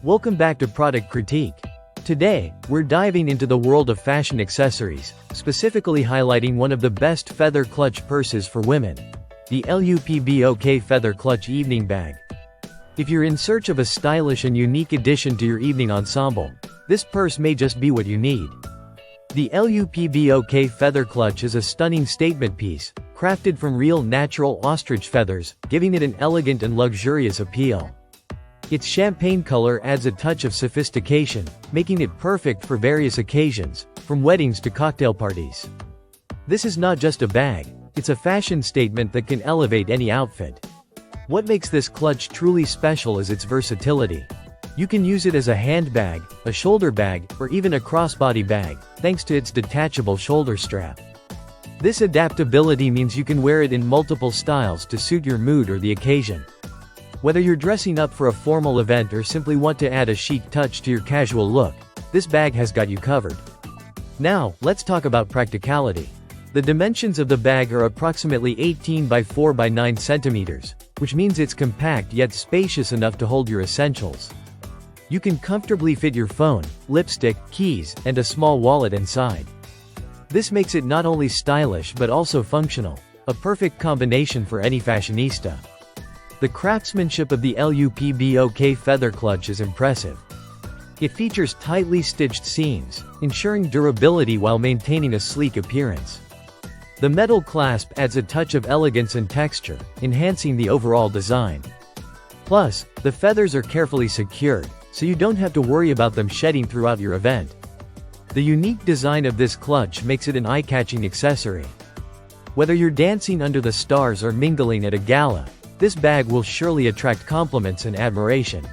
Welcome back to Product Critique. Today, we're diving into the world of fashion accessories, specifically highlighting one of the best feather clutch purses for women, the LUPBOK Feather Clutch Evening Bag. If you're in search of a stylish and unique addition to your evening ensemble, this purse may just be what you need. The LUPBOK Feather Clutch is a stunning statement piece, crafted from real natural ostrich feathers, giving it an elegant and luxurious appeal. Its champagne color adds a touch of sophistication, making it perfect for various occasions, from weddings to cocktail parties. This is not just a bag, it's a fashion statement that can elevate any outfit. What makes this clutch truly special is its versatility. You can use it as a handbag, a shoulder bag, or even a crossbody bag, thanks to its detachable shoulder strap. This adaptability means you can wear it in multiple styles to suit your mood or the occasion. Whether you're dressing up for a formal event or simply want to add a chic touch to your casual look, this bag has got you covered. Now, let's talk about practicality. The dimensions of the bag are approximately 18 by 4 by 9 centimeters, which means it's compact yet spacious enough to hold your essentials. You can comfortably fit your phone, lipstick, keys, and a small wallet inside. This makes it not only stylish but also functional, a perfect combination for any fashionista. The craftsmanship of the LUPBOK Feather Clutch is impressive. It features tightly stitched seams, ensuring durability while maintaining a sleek appearance. The metal clasp adds a touch of elegance and texture, enhancing the overall design. Plus, the feathers are carefully secured, so you don't have to worry about them shedding throughout your event. The unique design of this clutch makes it an eye-catching accessory. Whether you're dancing under the stars or mingling at a gala, this bag will surely attract compliments and admiration.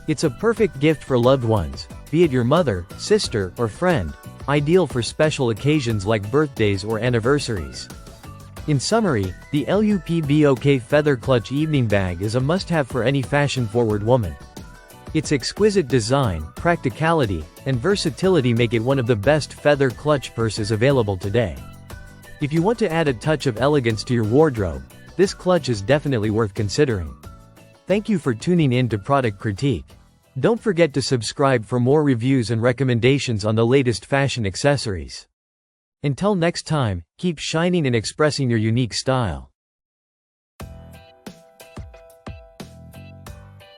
It's a perfect gift for loved ones, be it your mother, sister, or friend, ideal for special occasions like birthdays or anniversaries. In summary, the LUPBOK Feather Clutch Evening Bag is a must-have for any fashion-forward woman. Its exquisite design, practicality, and versatility make it one of the best feather clutch purses available today. If you want to add a touch of elegance to your wardrobe, this clutch is definitely worth considering. Thank you for tuning in to Product Critique. Don't forget to subscribe for more reviews and recommendations on the latest fashion accessories. Until next time, keep shining and expressing your unique style.